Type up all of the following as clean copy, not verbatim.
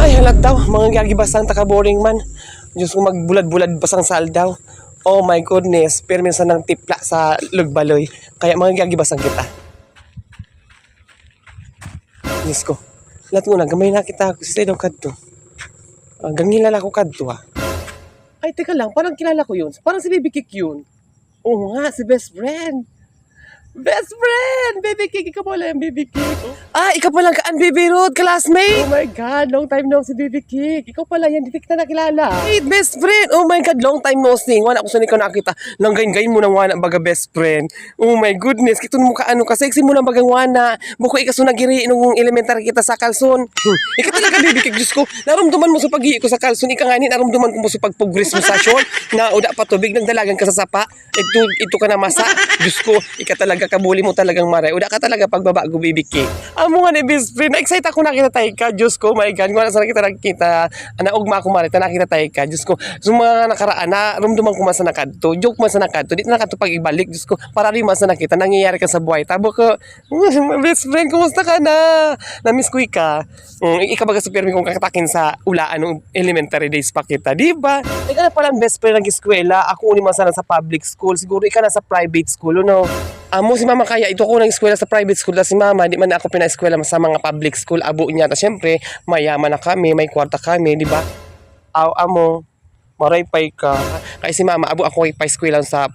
Ay, halat daw. Mga gagibasang taka-boring man. Diyos ko, magbulad-bulad basang saldaw. Oh my goodness. Pero minsan ng tipla sa lugbaloy. Kaya mga gagibasang kita. Diyos ko. Lahat mo na, gamay na kita. Kasi daw kadto. Gangilala ko kadto ha. Ay, teka lang. Parang kilala ko yun. Parang si Baby Kik yun. Oo nga, si best friend. Best friend! Baby Kik, ikaw pala yung Baby Kik. Ah, ikaw pala ang Baby Ruth, classmate! Oh my God, long time no si Baby Kik. Ikaw pala yan, hindi kita nakilala. Hey, best friend! Oh my God, long time no see. Wala ko saan ikaw nakita. Langgayin-gayin mo nang wana baga best friend. Oh my goodness, kito mo ka ano ka. Sexy mo nang bagang wana. Buko ikaso nagiri nung elementary kita sa kalson. Ikaw talaga Baby Kik, Diyos ko. Naramdaman mo sa pag-iwi ko sa kalson. Ika nga ni, naramdaman ko mo sa pag-progress mo sa short. Na uda pa tubig, nagdalagan ka sa sapa. Ito ka na masa. Diyos ko, ika talaga kabuli mo talagang maray. Uda ka talaga pagbabago, Baby Kik. Amo nga ni best friend. Na-excite ako nakita tayo ka. Diyos ko, my God. Kung sana kita nakita. Naugma ko marita. Nakita tayo ka. Diyos ko. So mga nakaraan na rumduman ko man sa nakadto. Joke man sa nakadto. Dito nakadto pag ibalik. Diyos ko. Para rin man sa nakita. Nangyayari ka sa buhay. Tabo ko. Best friend, kumusta ka na? Na-miss ko ka. Ikaw baga super kong kakatakin sa ulaan ng elementary days pa kita. Diba? Ikaw na palang best friend ng eskwela. Ako uni man sana sa public school. Siguro ikaw na sa private school. No? Amo si mama kaya ito ko nang eskwela sa private school na si mama di man ako pina-eskwela sa mga public school abo niya ta syempre mayaman na kami may kwarta kami di ba amo maray pay ka kay si mama abo ako ipa-eskwela sa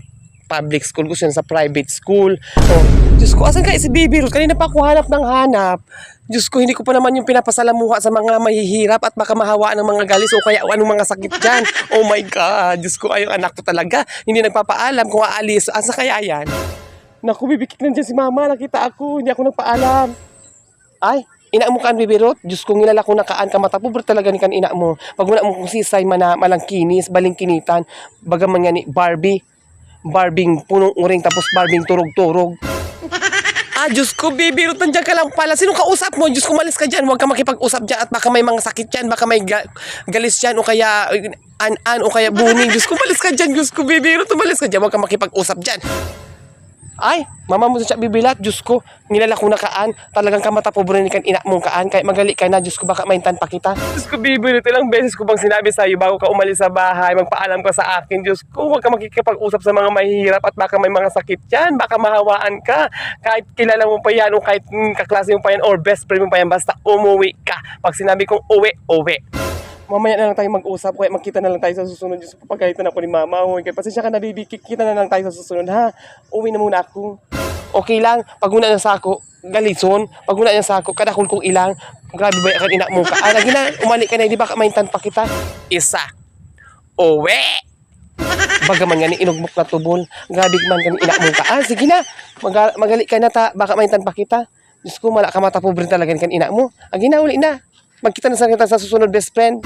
public school gusto sa private school oh Diyos ko asan kay si Baby Ruth kanina pa ako hanap Diyos ko, hindi ko pa naman yung pinapasalamuha sa mga mahihirap at baka mahawaan ng mga galis o kaya anong mga sakit dyan. Oh my God, Diyos ko, ayong anak ko talaga. Hindi nagpapaalam kung aalis. Asa kaya yan? Naku, Baby Kik nandiyan si mama. Nakita ako. Hindi ako nagpaalam. Ay, ina mo kan, Baby Ruth. Diyos ko, ngilala ko nakaan ka mata. Pobre talaga ni kan ina mo. Pag wala mo kung sisay malangkinis, balingkinitan. Bagaman nga ni Barbie. Barbing punong uring tapos Barbing turog-turog. Diyos ko, Baby Ruth, nandiyan ka lang pala. Sinong kausap mo? Diyos ko, malis ka dyan. Huwag ka makipag-usap dyan at baka may mga sakit dyan. Baka may galis dyan o kaya o kaya buning. Diyos ko, malis ka dyan. Diyos ko, Baby Ruth, malis ka dyan. Huwag ka makipag-usap dyan. Ay, mama mo siya bibilat, Diyos ko, nilala ko na kaan, talagang kamata pobre ni kan ina mong kaan, kahit magali ka na, Diyos ko, baka maintan pa kita. Diyos ko, bibilat, ilang beses ko bang sinabi sa iyo bago ka umalis sa bahay, magpaalam ka sa akin, Diyos ko, huwag ka makikipag-usap sa mga mahihirap at baka may mga sakit yan, baka mahawaan ka, kahit kilala mo pa yan, o kahit kaklase mo pa yan, or best friend mo pa yan, basta umuwi ka. Pag sinabi kong uwi, uwi. Mamaya na lang tayo mag-usap, kaya magkita na lang tayo sa susunod. Diyos ko, papagalitan ako ni mama. Kaya pasensya ka na, Baby Kik, kita na lang tayo sa susunod, ha? Uwi na muna ako. Okay lang, pag una niya sa ako, galison. Pag una niya sa ako, kadakol kong ilang. Grabe ba yan, ina mo ka? Lagi na, umalik ka na, di ba maintan pa kita? Isa. Uwi! Bagaman nga ni inugmok na tubol. Grabe man ka ni ina mo ka. Sige na, magali ka na ta, baka maintan pa kita. Diyos ko, mala ka mata pobre talaga kan ina mo. Agi na, uli na. Magkita na sa kita sa susunod, best friend.